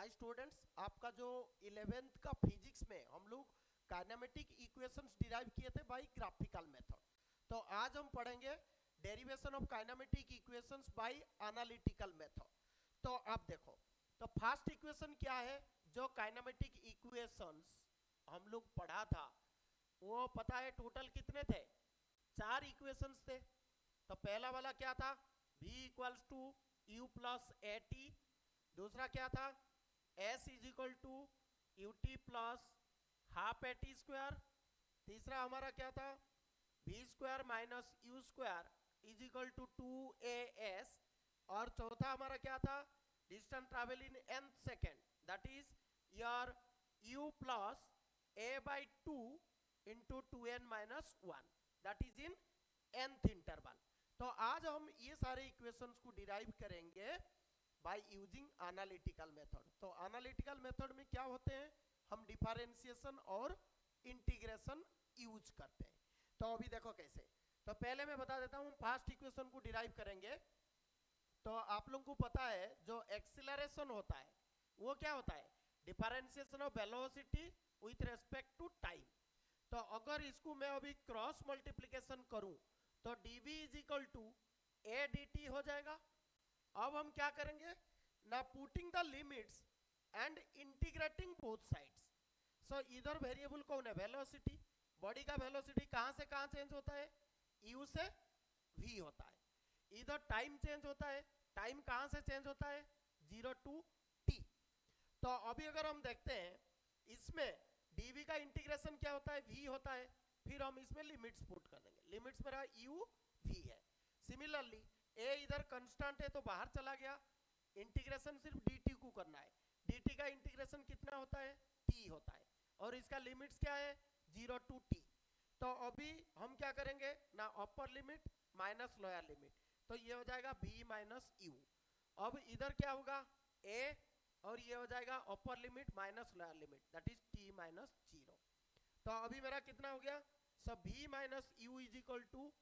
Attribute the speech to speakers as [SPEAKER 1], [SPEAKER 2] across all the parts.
[SPEAKER 1] Hi students, आपका जो 11th का फिजिक्स में हम लोग काइनेमेटिक इक्वेशंस डिराइव किए थे बाय ग्राफिकल मेथड। तो आज हम पढ़ेंगे derivation of kinematic equations by analytical method. तो आप देखो, तो फर्स्ट इक्वेशन क्या है जो काइनेमेटिक इक्वेशंस हम लोग पढ़ा था, वो पता है टोटल कितने थे? 4 इक्वेशंस थे। तो पहला वाला क्या था? v equals to u plus a t. दूसरा क्या था? s is equal to u t plus half a t square. तीसरा हमारा क्या था? v square minus u square is equal to 2as। और चौथा हमारा क्या था? Distance travel in nth second, that is your u plus a by 2 into 2n minus 1, that is in nth interval. तो आज हम ये सारे इक्वेशंस को डिराइव करेंगे बाय यूजिंग एनालिटिकल मेथड। तो एनालिटिकल मेथड में क्या होते हैं? हम डिफरेंशिएशन और इंटीग्रेशन यूज करते हैं। तो अभी देखो कैसे। तो पहले मैं बता देता हूं, फर्स्ट इक्वेशन को डिराइव करेंगे। तो आप लोगों को पता है जो एक्सीलरेशन होता है वो क्या होता है? Differentiation of velocity with respect to time. तो अगर इसको मैं अभी क्रॉस मल्टीप्लिकेशन करूं तो dv is equal to A D T हो जाएगा। अब हम क्या करेंगे ना, putting the limits and integrating both sides. So इधर वेरिएबल कौन है? वेलोसिटी। बॉडी का वेलोसिटी कहां से कहां चेंज होता है? u से v होता है। इधर टाइम चेंज होता है, टाइम कहां से चेंज होता है? 0 टू t। तो अभी अगर हम देखते हैं इसमें dv का इंटीग्रेशन क्या होता है? v होता है। फिर हम इसमें लिमिट्स पुट कर देंगे। लिमिट्स मेरा u v है। सिमिलरली a इधर कांस्टेंट है तो बाहर चला गया, इंटीग्रेशन सिर्फ dt को करना है। dt का इंटीग्रेशन कितना होता है? t होता है। और इसका लिमिट्स क्या है? 0 टू t। तो अभी हम क्या करेंगे ना, अपर लिमिट माइनस लोअर लिमिट, तो ये हो जाएगा v माइनस यू। अब इधर क्या होगा? a, और ये हो जाएगा upper limit minus lower limit, that is t minus 0। तो अभी मेरा कितना हो गया? सब v minus u is equal to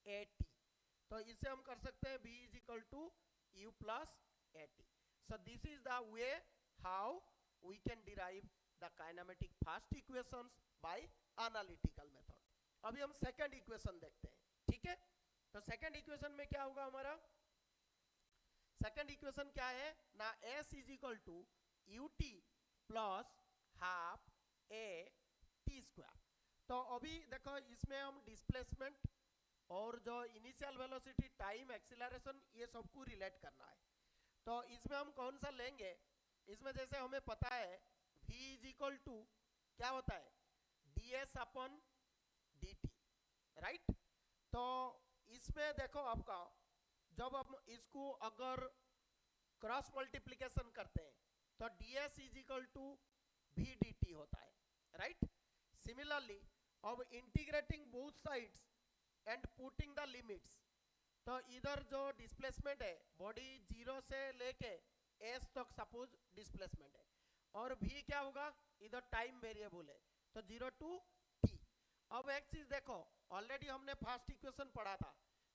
[SPEAKER 1] a t. तो इसे हम कर सकते हैं v is equal to u plus a t. So this is the way how we can derive the kinematic first equations by analytical method. अभी हम second equation देखते हैं, ठीक है? तो सेकंड इक्वेशन में क्या होगा हमारा? सेकंड इक्वेशन क्या है ना, s is equal to u t plus half a t square. तो अभी देखो इसमें हम डिस्प्लेसमेंट और जो इनिशियल वेलोसिटी, टाइम, एक्सीलरेशन, ये सबको रिलेट करना है। तो इसमें हम कौन सा लेंगे? इसमें जैसे हमें पता है v इज इक्वल टू क्या होता है? ds upon dt, right? तो इसमें देखो आपका, जब हम इसको अगर क्रॉस मल्टीप्लिकेशन करते हैं तो ds is equal to v dt होता है, राइट? सिमिलरली अब integrating both sides and putting the limits, तो इधर जो डिस्प्लेसमेंट है बॉडी 0 से लेके s तक सपोज डिस्प्लेसमेंट है, और v क्या होगा? इधर टाइम वेरिएबल है तो 0 टू t। अब एक चीज देखो, ऑलरेडी हमने फर्स्ट इक्वेशन पढ़ा था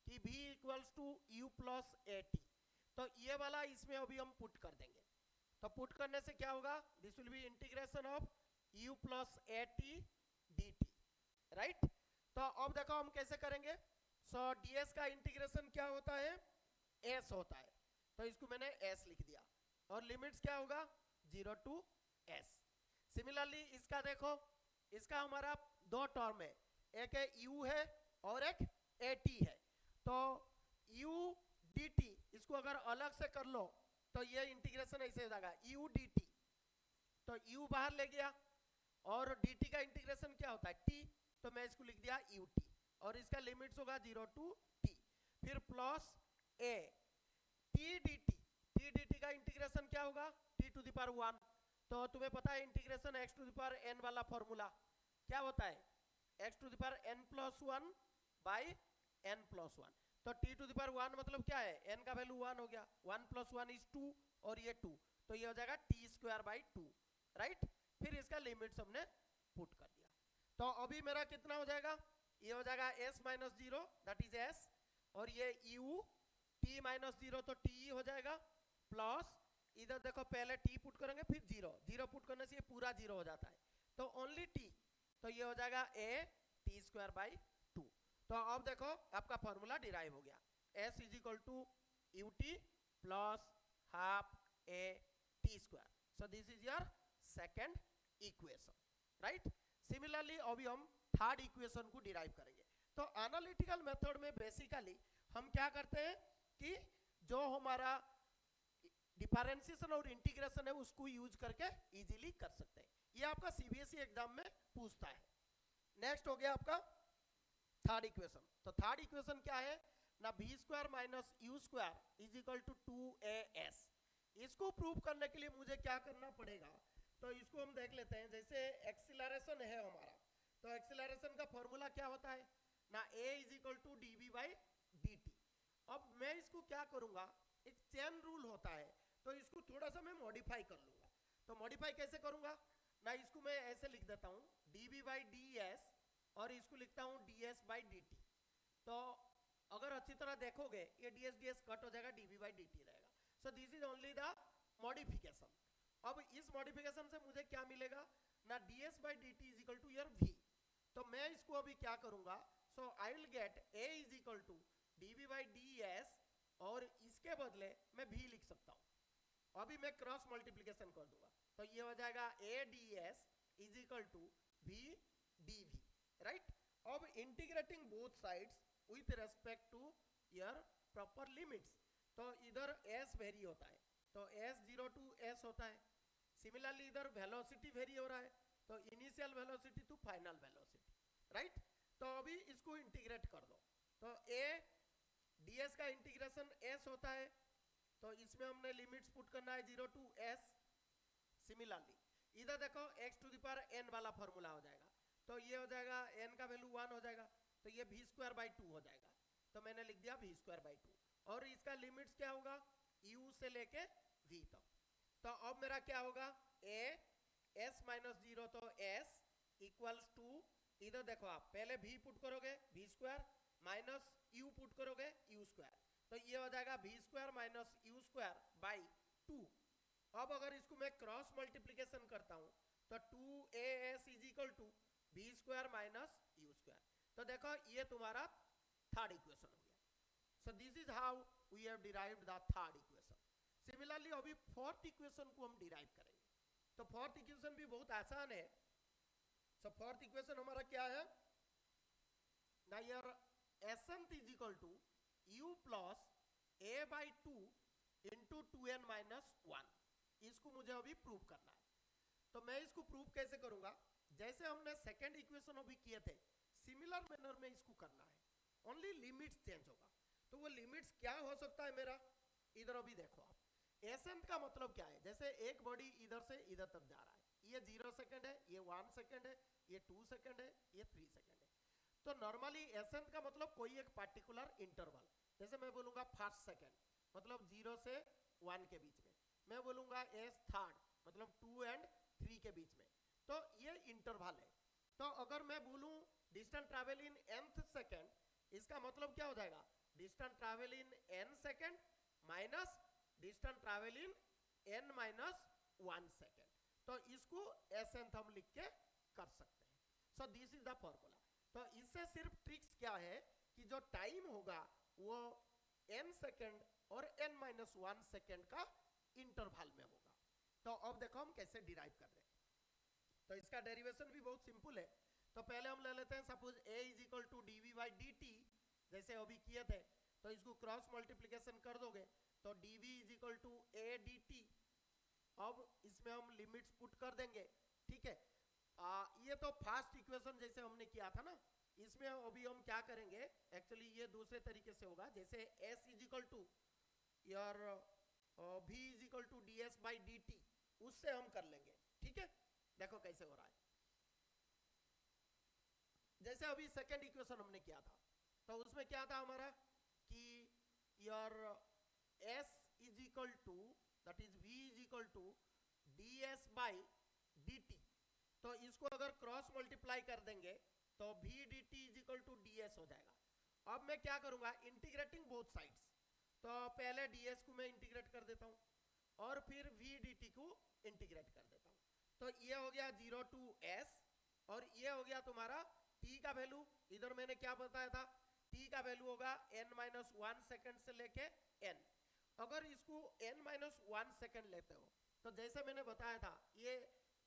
[SPEAKER 1] कि v equals to u plus a t. तो ये वाला इसमें अभी हम पुट कर देंगे। तो पुट करने से क्या होगा? This will be integration of u plus a T D T, right? तो अब देखो हम कैसे करेंगे। सो ds का इंटीग्रेशन क्या होता है? s होता है, तो इसको मैंने s लिख दिया। और लिमिट्स क्या होगा? 0 टू s। सिमिलरली इसका देखो, इसका हमारा दो टर्म है, एक है u है और एक at है। तो u dt इसको अगर अलग से कर लो तो ये इंटीग्रेशन ऐसे हो जाएगा u dt। तो u बाहर ले गया और dt का इंटीग्रेशन क्या होता है? t, तो मैं इसको लिख दिया ut। और इसका लिमिट्स होगा 0 टू t। फिर प्लस a t dt का इंटीग्रेशन क्या होगा? t to the power 1। तो तुम्हें पता है integration x to the power n वाला फॉर्मूला क्या होता है? x to the power n plus 1 by n plus 1। तो t टू द पावर 1 मतलब क्या है? n का वैल्यू 1 हो गया, 1 प्लस 1 इज 2, और ये 2, तो ये हो जाएगा t स्क्वायर बाई 2, राइट? फिर इसका लिमिट्स हमने पुट कर दिया। तो अभी मेरा कितना हो जाएगा? ये हो जाएगा s minus 0, that is s, और ये u t माइनस 0 तो t हो जाएगा, प्लस इधर देखो पहले t पुट करेंगे फिर जीरो, जीरो पुट करने से ये पूरा जीरो हो जाता है, तो ओनली टी, तो ये हो जाएगा ए टी स्क्वायर बाई 2। तो अब देखो आपका फॉर्मूला डिराइव हो गया, s is equal to u t plus half a t square. So this is your second equation, right. Similarly अभी हम थर्ड इक्वेशन को डिराइव करेंगे। तो एनालिटिकल मेथड में बेसिकली हम क्या करते हैं कि जो हमारा डिफरेंशिएशन और इंटीग्रेशन है उसको यूज करके इजीली कर सकते हैं। ये आपका सीबीएसई एग्जाम में पूछता है। नेक्स्ट हो गया आपका थर्ड इक्वेशन। तो थर्ड इक्वेशन क्या है ना, b square minus u square is equal to 2as। इसको प्रूव करने के लिए मुझे क्या करना पड़ेगा, तो इसको हम देख लेते हैं। जैसे एक्सीलरेशन है हमारा, तो एक्सीलरेशन का फॉर्मूला क्या होता है ना, a is equal to D we by D t. अब मैं इसको क्या करूंगा, एक चेन रूल होता है, तो इसको थोड़ा सा मैं मॉडिफाई कर लूंगा। तो मॉडिफाई कैसे करूंगा ना, इसको मैं ऐसे लिख देता हूं d we by D S, और इसको लिखता हूं d S by D t. तो अगर अच्छी तरह देखोगे ये डी एस कट हो जाएगा, D we by D T रहेगा। So this is only the modification. अब इस मॉडिफिकेशन से मुझे क्या मिलेगा ना, D S by D T is equal to your V. तो मैं इसको अभी क्या करूंगा, so I will get A is equal to D we by D S, और इसके बदले मैं भी लिख सकता हूं। अभी मैं क्रॉस मल्टीप्लीकेशन कर दूंगा, तो ये हो जाएगा A D S is equal to V D V, right. अब integrating both sides with respect to your proper limits, तो इधर s वेरी होता है, तो s 0 टू s होता है। सिमिलरली इधर वेलोसिटी वेरी हो रहा है, तो initial velocity to final velocity, right. तो अभी इसको इंटीग्रेट कर दो, तो a ds का इंटीग्रेशन s होता है, तो इसमें हमने लिमिट्स पुट करना है 0 टू s। सिमिलरली इधर देखो x to the power n वाला फॉर्मूला हो जाएगा, तो ये हो जाएगा n का वैल्यू 1 हो जाएगा, तो ये v स्क्वायर बाई 2 हो जाएगा, तो मैंने लिख दिया v स्क्वायर बाई 2। और इसका लिमिट्स क्या होगा, u से लेके v तक। तो अब मेरा क्या होगा, a s माइनस 0, तो s इक्वल्स टू, इधर देखो आप पहले v पुट करोगे v square, minus u put करोगे u स्क्वायर, तो ये हो जाएगा v square minus u square by 2। अब अगर इसको मैं क्रॉस मल्टीप्लीकेशन करता हूं, तो 2as is equal to v square minus u square. तो देखो ये तुम्हारा थर्ड इक्वेशन हो गया। So this is how we have derived the third equation. Similarly अभी फोर्थ इक्वेशन को हम डिराइव करेंगे। तो फोर्थ इक्वेशन भी बहुत आसान है। सो फोर्थ इक्वेशन हमारा क्या है ना, your S nth is equal to u plus a by 2 into 2n minus 1। इसको मुझे अभी प्रूव करना है। तो मैं इसको प्रूव कैसे करूंगा, जैसे हमने सेकेंड इक्वेशन अभी किए थे, सिमिलर मैनर में इसको करना है, ओनली लिमिट्स चेंज होगा। तो वो लिमिट्स क्या हो सकता है मेरा, इधर अभी देखो आप, एसेंट का मतलब क्या है, जैसे एक बॉडी इधर से इधर तक जा रहा है, ये 0 सेकंड है, ये 1 सेकंड है, ये 2 सेकंड है, ये 3 सेकंड है। तो नॉर्मली एसेंट का मतलब कोई एक पार्टिकुलर इंटरवल, जैसे मैं बोलूंगा फर्स्ट सेकंड मतलब 0 से 1 के बीच में, मैं बोलूंगा एस थर्ड मतलब 2 एंड 3 के बीच में, तो ये इंटरवल है। तो अगर मैं बोलूं distance travel in nth second, इसका मतलब क्या हो जाएगा, डिस्टेंस ट्रैवल इन n second minus distance travel इन n माइनस 1 सेकंड। तो इसको एसेंथ हम लिख के कर सकते हैं। सो दिस इज द फॉर्मूला। तो इससे सिर्फ ट्रिक्स क्या है कि जो टाइम होगा वो n सेकंड और n माइनस 1 सेकंड का इंटरवल में होगा। तो अब देखो हम कैसे डिराइव कर रहे हैं। तो इसका डेरिवेशन भी बहुत सिंपल है। तो पहले हम ले लेते हैं, suppose a is equal to D we by D t, जैसे अभी किए थे। तो इसको क्रॉस मल्टीप्लीकेशन कर दोगे तो d v is equal to A D t. अब इसमें हम लिमिट्स पुट कर देंगे, ठीक है। ये तो फर्स्ट इक्वेशन जैसे हमने किया था ना, इसमें अभी हम क्या करेंगे, एक्चुअली ये दूसरे तरीके से होगा, जैसे s is equal to your v is equal to D S by D T, उससे हम कर लेंगे, ठीक है। देखो कैसे हो रहा है। जैसे अभी सेकेंड इक्वेशन हमने किया था, तो उसमें क्या था हमारा कि your s is equal to that is v is equal to ds by dt। तो इसको अगर क्रॉस मल्टीप्लाई कर देंगे तो v dt is equal to ds हो जाएगा। अब मैं क्या करूंगा, इंटीग्रेटिंग बोथ साइड्स। तो पहले ds को मैं इंटीग्रेट कर देता हूं और फिर v dt को इंटीग्रेट तो ये हो गया 0 to s, और ये हो गया तुम्हारा t का वैल्यू, इधर मैंने क्या बताया था, t का वैल्यू होगा n-1 सेकंड से लेके n। अगर इसको n-1 सेकंड लेते हो तो जैसे मैंने बताया था ये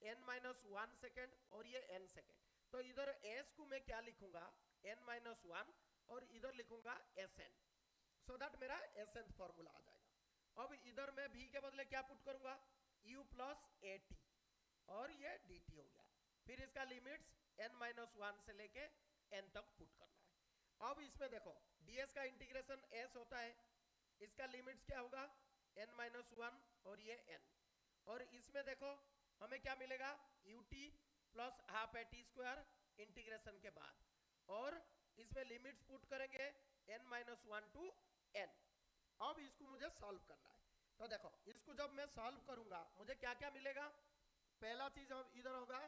[SPEAKER 1] n-1 सेकंड और ये n सेकंड, तो इधर s को मैं क्या लिखूंगा n-1 और इधर लिखूंगा sn, सो दैट मेरा sn फॉर्मूला आ जाएगा। अब इधर मैं v के बदले क्या पुट करूंगा u प्लस at और ये dt हो गया, फिर इसका लिमिट्स n-1 से लेके n तक पुट करना है। अब इसमें देखो ds का इंटीग्रेशन s होता है, इसका लिमिट्स क्या होगा n-1 और ये n, और इसमें देखो हमें क्या मिलेगा ut plus half at square integration के बाद, और इसमें लिमिट्स पुट करेंगे n-1 टू n। अब इसको मुझे सॉल्व करना है, तो देखो इसको जब मैं सॉल्व करूंगा मुझे क्या क्या मिलेगा, पहला चीज इधर होगा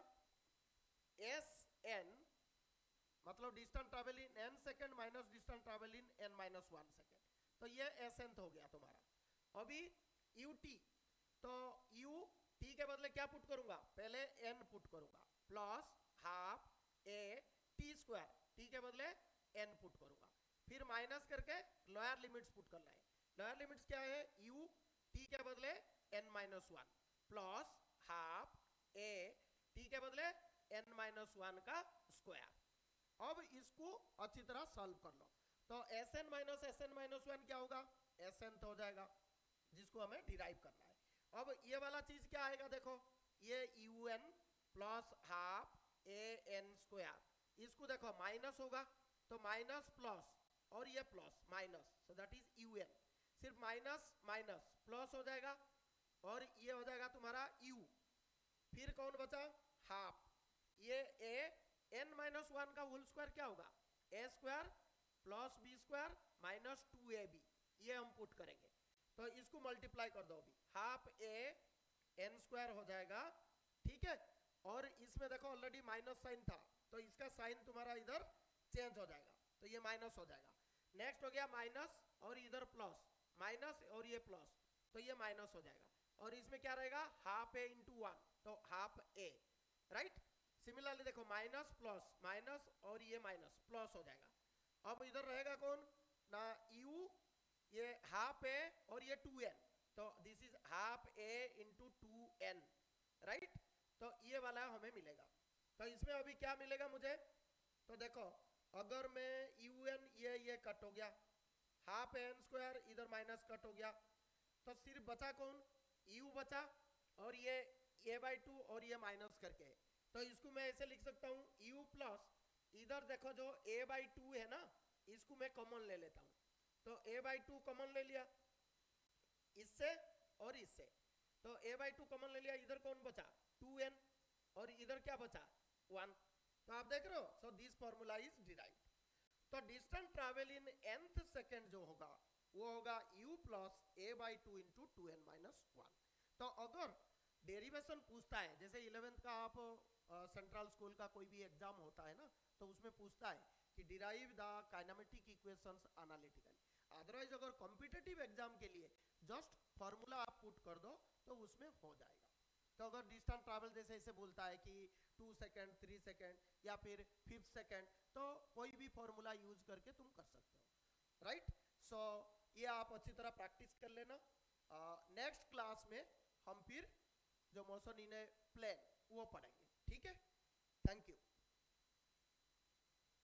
[SPEAKER 1] sn मतलब डिस्टेंस ट्रैवल इन n second minus distance travel इन n-1 सेकंड, तो ये sn हो गया तुम्हारा। अभी ut, तो u t के बदले क्या पुट करूंगा, पहले n पुट करूंगा plus half a t square, t के बदले n पुट करूंगा, फिर माइनस करके लोअर लिमिट्स पुट करना है। लोअर लिमिट्स क्या है u t के बदले n-1 plus half a t के बदले n-1 का स्क्वायर। अब इसको अच्छी तरह सॉल्व कर लो, तो sn-1 क्या होगा sn हो जाएगा, जिसको हमें डिराइव करना है। अब ये वाला चीज क्या आएगा, देखो ये un plus half an square, इसको देखो माइनस होगा तो माइनस प्लस और ये plus minus, so that is un, सिर्फ माइनस माइनस प्लस हो जाएगा और ये हो जाएगा तुम्हारा u, फिर कौन बचा हाफ, ये a n-1 का होल स्क्वायर क्या होगा a square plus b square minus 2ab, ये हम पुट करेंगे, तो इसको मल्टीप्लाई कर दो, अभी हाफ a n स्क्वायर हो जाएगा, ठीक है। और इसमें देखो ऑलरेडी माइनस साइन था तो इसका साइन तुम्हारा इधर चेंज हो जाएगा, तो ये माइनस हो जाएगा। नेक्स्ट हो गया माइनस और इधर प्लस, माइनस और ये प्लस, तो ये माइनस हो जाएगा, और इसमें क्या रहेगा हाफ a इंटू 1, तो हाफ a, राइट। सिमिलरली देखो माइनस प्लस माइनस और ये माइनस प्लस हो जाएगा। अब इधर रहेगा कौन ना u, ये हाफ a और ये 2n, तो this is half a into 2n, right. तो ये वाला हमें मिलेगा, तो इसमें अभी क्या मिलेगा मुझे, तो देखो अगर मैं un ये कट हो गया, हाफ n स्क्वायर इधर माइनस कट हो गया, तो सिर्फ बचा कौन u बचा, और ये a/2 और ये माइनस करके, तो इसको मैं ऐसे लिख सकता हूँ u प्लस इधर देखो जो a/2 है ना, इसको मैं कॉमन ले लेता हूँ, तो a/2 कॉमन ले लिया इससे और इससे, तो a/2 कॉमन ले लिया, इधर कौन बचा 2n और इधर क्या बचा 1, तो आप देख रहे हो, so this formula is derived. तो distance travel in nth second जो होगा वो होगा u plus a/2 into 2n-1। तो अगर डेरिवेशन पूछता है, जैसे 11th का आप सेंट्रल स्कूल का कोई भी एग्जाम होता है ना, तो उसमें पूछता है कि derive the kinematic equations analytically, otherwise अगर कॉम्पिटिटिव एग्जाम के लिए जस्ट फॉर्मूला आप पुट कर दो तो उसमें हो जाएगा। तो अगर डिस्टेंस ट्रैवल जैसे इसे बोलता है कि 2 सेकंड 3 सेकंड या फिर 5 सेकंड, तो कोई भी फॉर्मूला यूज करके तुम कर सकते हो, राइट। सो ये आप अच्छी तरह प्रैक्टिस कर लेना। नेक्स्ट क्लास में हम फिर जो मोशन इन ए प्लेन वो पढ़ेंगे।